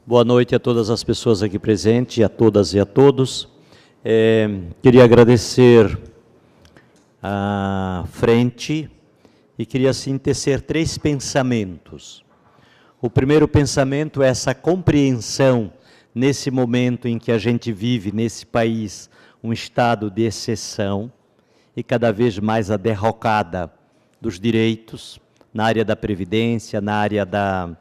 Boa noite a todas as pessoas aqui presentes, a todas e a todos. Queria agradecer a frente e queria assim tecer 3 pensamentos. O primeiro pensamento é essa compreensão nesse momento em que a gente vive nesse país, um estado de exceção e cada vez mais a derrocada dos direitos na área da previdência, na área da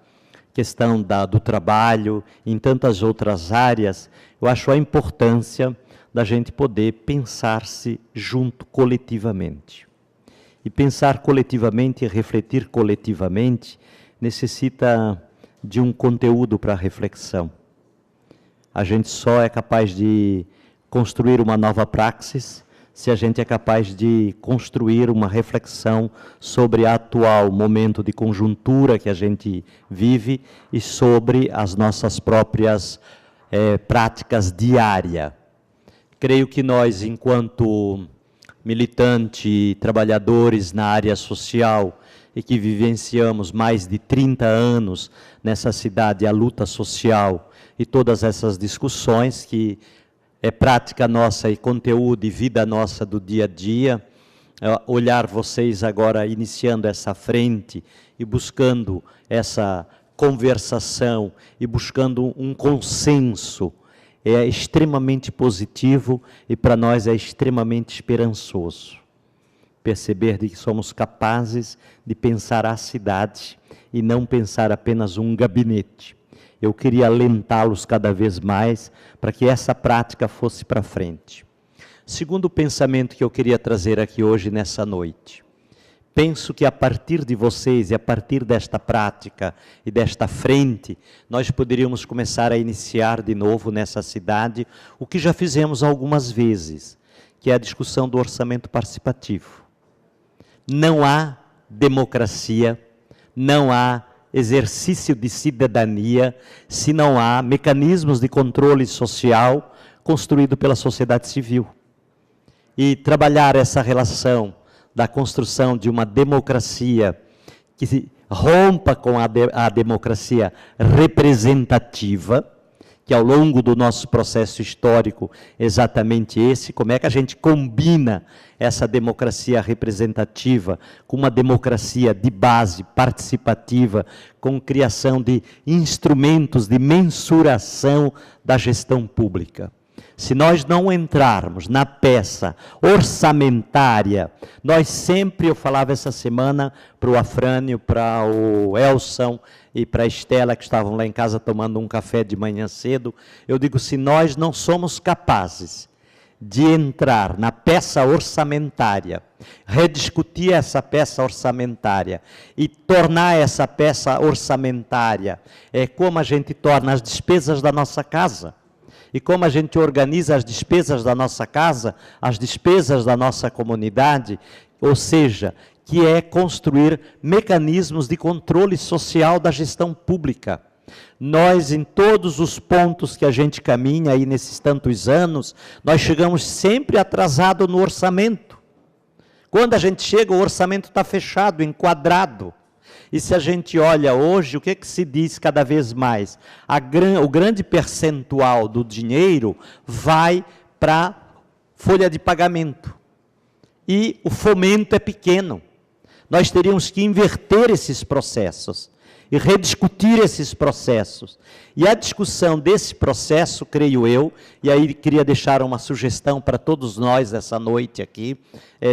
questão do trabalho, em tantas outras áreas. Eu acho a importância da gente poder pensar-se junto coletivamente. E pensar coletivamente e refletir coletivamente necessita de um conteúdo para reflexão. A gente só é capaz de construir uma nova praxis se a gente é capaz de construir uma reflexão sobre o atual momento de conjuntura que a gente vive e sobre as nossas próprias práticas diárias. Creio que nós, enquanto militantes, trabalhadores na área social e que vivenciamos mais de 30 anos nessa cidade, a luta social e todas essas discussões que é prática nossa e conteúdo e vida nossa do dia a dia, olhar vocês agora iniciando essa frente e buscando essa conversação e buscando um consenso, é extremamente positivo e para nós é extremamente esperançoso. Perceber de que somos capazes de pensar a cidade e não pensar apenas um gabinete. Eu queria alentá-los cada vez mais para que essa prática fosse para frente. Segundo pensamento que eu queria trazer aqui hoje, nessa noite. Penso que a partir de vocês e a partir desta prática e desta frente, nós poderíamos começar a iniciar de novo nessa cidade o que já fizemos algumas vezes, que é a discussão do orçamento participativo. Não há democracia, não há exercício de cidadania, se não há mecanismos de controle social construído pela sociedade civil. E trabalhar essa relação da construção de uma democracia que rompa com a democracia representativa, que ao longo do nosso processo histórico, exatamente esse, como é que a gente combina essa democracia representativa com uma democracia de base participativa, com criação de instrumentos de mensuração da gestão pública. Se nós não entrarmos na peça orçamentária, nós sempre, eu falava essa semana para o Afrânio, para o Elson e para a Estela, que estavam lá em casa tomando um café de manhã cedo, eu digo, se nós não somos capazes de entrar na peça orçamentária, rediscutir essa peça orçamentária e tornar essa peça orçamentária como a gente torna as despesas da nossa casa, e como a gente organiza as despesas da nossa casa, as despesas da nossa comunidade, ou seja, que é construir mecanismos de controle social da gestão pública. Nós, em todos os pontos que a gente caminha aí nesses tantos anos, nós chegamos sempre atrasado no orçamento. Quando a gente chega, o orçamento está fechado, enquadrado. E se a gente olha hoje, o que se diz cada vez mais? O grande percentual do dinheiro vai para folha de pagamento. E o fomento é pequeno. Nós teríamos que inverter esses processos e rediscutir esses processos. E a discussão desse processo, creio eu, e aí queria deixar uma sugestão para todos nós essa noite aqui,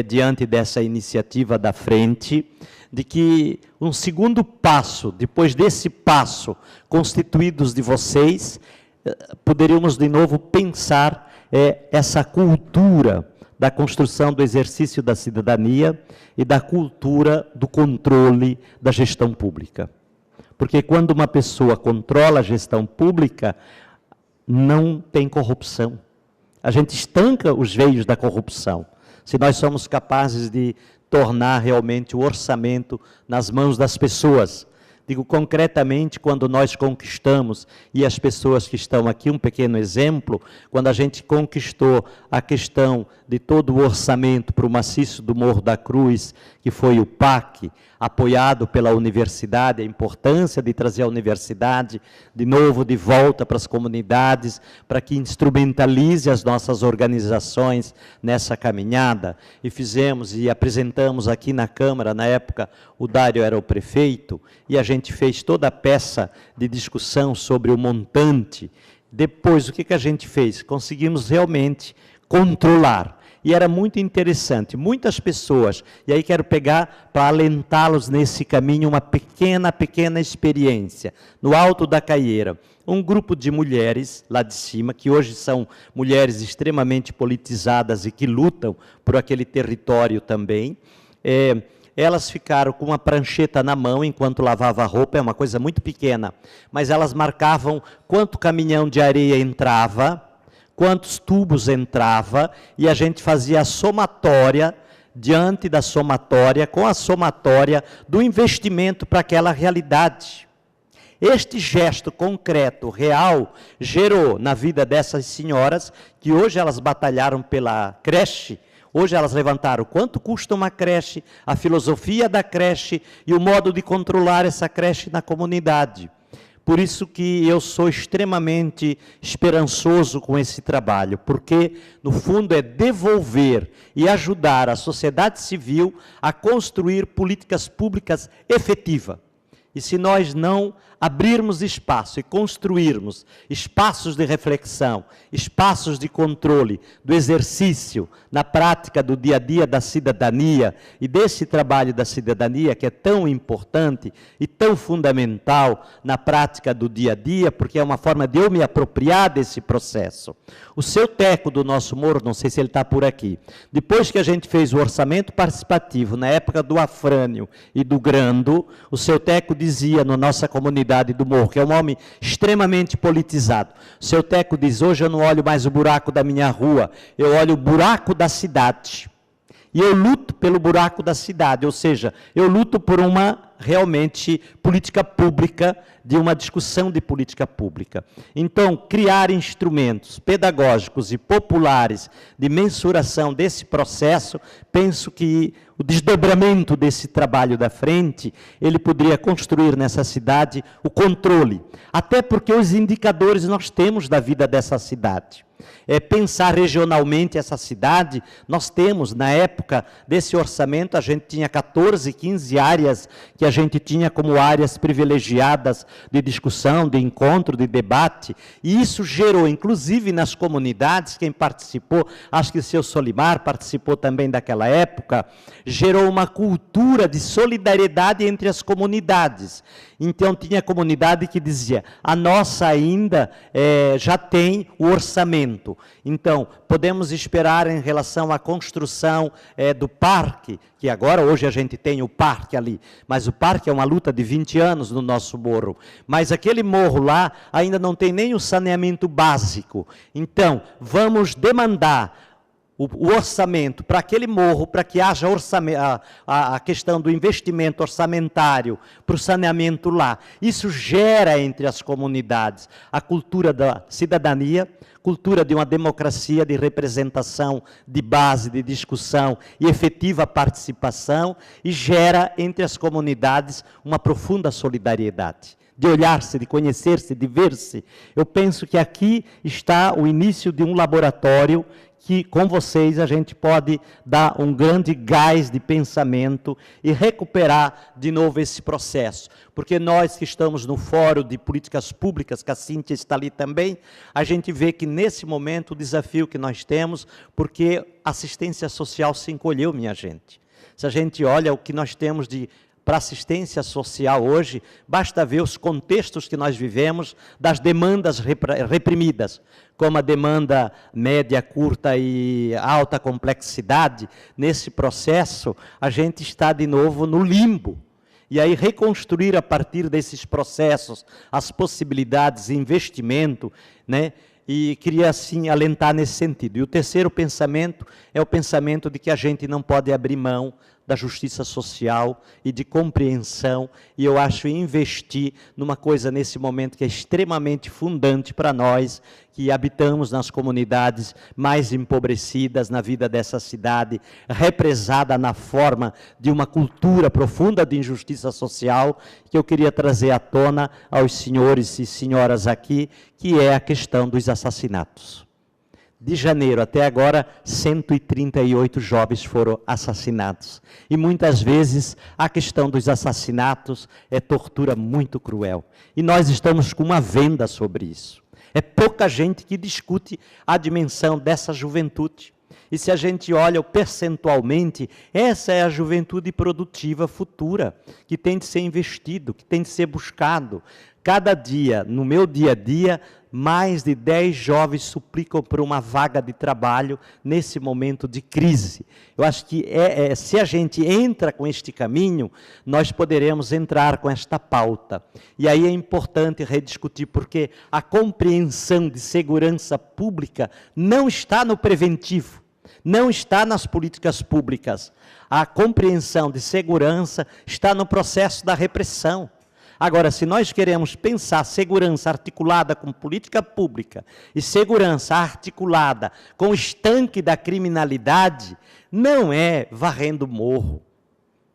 diante dessa iniciativa da frente, de que um segundo passo, depois desse passo, constituídos de vocês, poderíamos de novo pensar essa cultura da construção do exercício da cidadania e da cultura do controle da gestão pública. Porque quando uma pessoa controla a gestão pública, não tem corrupção. A gente estanca os veios da corrupção. Se nós somos capazes de tornar realmente o orçamento nas mãos das pessoas, Digo concretamente quando nós conquistamos, e as pessoas que estão aqui, um pequeno exemplo, quando a gente conquistou a questão de todo o orçamento para o maciço do Morro da Cruz, que foi o PAC, apoiado pela universidade, a importância de trazer a universidade de novo de volta para as comunidades, para que instrumentalize as nossas organizações nessa caminhada, e fizemos e apresentamos aqui na Câmara, na época o Dário era o prefeito, e a gente fez toda a peça de discussão sobre o montante. Depois, o que a gente fez? Conseguimos realmente controlar. E era muito interessante, muitas pessoas, e aí quero pegar para alentá-los nesse caminho uma pequena experiência. No Alto da Caieira, um grupo de mulheres lá de cima, que hoje são mulheres extremamente politizadas e que lutam por aquele território também, elas ficaram com uma prancheta na mão enquanto lavava a roupa, é uma coisa muito pequena, mas elas marcavam quanto caminhão de areia entrava, quantos tubos entrava, e a gente fazia a somatória, diante da somatória, com a somatória do investimento para aquela realidade. Este gesto concreto, real, gerou na vida dessas senhoras, que hoje elas batalharam pela creche, hoje elas levantaram quanto custa uma creche, a filosofia da creche e o modo de controlar essa creche na comunidade. Por isso que eu sou extremamente esperançoso com esse trabalho, porque, no fundo, é devolver e ajudar a sociedade civil a construir políticas públicas efetivas. E se nós não abrirmos espaço e construirmos espaços de reflexão, espaços de controle do exercício na prática do dia a dia da cidadania e desse trabalho da cidadania que é tão importante e tão fundamental na prática do dia a dia, porque é uma forma de eu me apropriar desse processo. O seu Teco do nosso Morro, não sei se ele está por aqui, depois que a gente fez o orçamento participativo, na época do Afrânio e do Grando, o seu Teco dizia na nossa comunidade do Morro, que é um homem extremamente politizado. O seu Teco diz, hoje eu não olho mais o buraco da minha rua, eu olho o buraco da cidade. E eu luto pelo buraco da cidade, ou seja, eu luto por uma, realmente, política pública, de uma discussão de política pública. Então, criar instrumentos pedagógicos e populares de mensuração desse processo, penso que o desdobramento desse trabalho da frente, ele poderia construir nessa cidade o controle, até porque os indicadores nós temos da vida dessa cidade. Pensar regionalmente essa cidade, nós temos, na época desse orçamento, a gente tinha 14, 15 áreas que a gente tinha como áreas privilegiadas de discussão, de encontro, de debate, e isso gerou, inclusive nas comunidades, quem participou, acho que o seu Solimar participou também daquela época, gerou uma cultura de solidariedade entre as comunidades. Então, tinha comunidade que dizia, a nossa ainda já tem o orçamento. Então, podemos esperar em relação à construção do parque, que agora, hoje a gente tem o parque ali, mas o parque é uma luta de 20 anos no nosso morro. Mas aquele morro lá ainda não tem nem o saneamento básico. Então, vamos demandar o orçamento para aquele morro, para que haja a questão do investimento orçamentário para o saneamento lá. Isso gera entre as comunidades a cultura da cidadania, cultura de uma democracia de representação, de base, de discussão e efetiva participação, e gera entre as comunidades uma profunda solidariedade. De olhar-se, de conhecer-se, de ver-se. Eu penso que aqui está o início de um laboratório que com vocês a gente pode dar um grande gás de pensamento e recuperar de novo esse processo. Porque nós que estamos no Fórum de Políticas Públicas, que a Cíntia está ali também, a gente vê que nesse momento o desafio que nós temos, porque a assistência social se encolheu, minha gente. Se a gente olha o que nós temos para assistência social hoje, basta ver os contextos que nós vivemos das demandas reprimidas, como a demanda média, curta e alta complexidade. Nesse processo, a gente está de novo no limbo. E aí reconstruir a partir desses processos as possibilidades de investimento, né? E queria, assim, alentar nesse sentido. E o terceiro pensamento é o pensamento de que a gente não pode abrir mão da justiça social e de compreensão, e eu acho investir numa coisa nesse momento que é extremamente fundante para nós, que habitamos nas comunidades mais empobrecidas na vida dessa cidade, represada na forma de uma cultura profunda de injustiça social, que eu queria trazer à tona aos senhores e senhoras aqui, que é a questão dos assassinatos. De janeiro até agora, 138 jovens foram assassinados. E muitas vezes a questão dos assassinatos é tortura muito cruel. E nós estamos com uma venda sobre isso. É pouca gente que discute a dimensão dessa juventude. E se a gente olha percentualmente, essa é a juventude produtiva futura, que tem de ser investido, que tem de ser buscado. Cada dia, no meu dia a dia, mais de 10 jovens suplicam por uma vaga de trabalho nesse momento de crise. Eu acho que se a gente entra com este caminho, nós poderemos entrar com esta pauta. E aí é importante rediscutir, porque a compreensão de segurança pública não está no preventivo, não está nas políticas públicas. A compreensão de segurança está no processo da repressão. Agora, se nós queremos pensar segurança articulada com política pública e segurança articulada com o estanque da criminalidade, não é varrendo morro,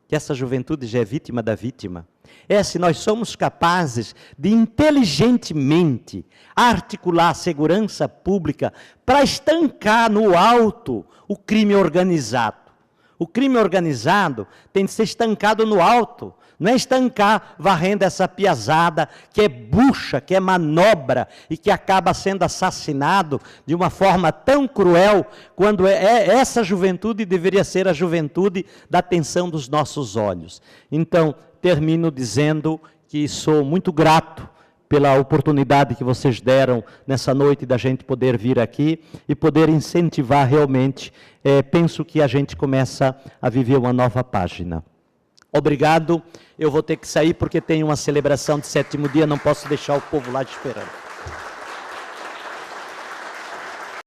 que essa juventude já é vítima da vítima. É se nós somos capazes de inteligentemente articular a segurança pública para estancar no alto o crime organizado. O crime organizado tem de ser estancado no alto. Não é estancar varrendo essa piazada que é bucha, que é manobra e que acaba sendo assassinado de uma forma tão cruel, quando essa juventude deveria ser a juventude da atenção dos nossos olhos. Então, termino dizendo que sou muito grato pela oportunidade que vocês deram nessa noite da gente poder vir aqui e poder incentivar realmente. Penso que a gente começa a viver uma nova página. Obrigado, eu vou ter que sair porque tem uma celebração de 7º dia, não posso deixar o povo lá esperando.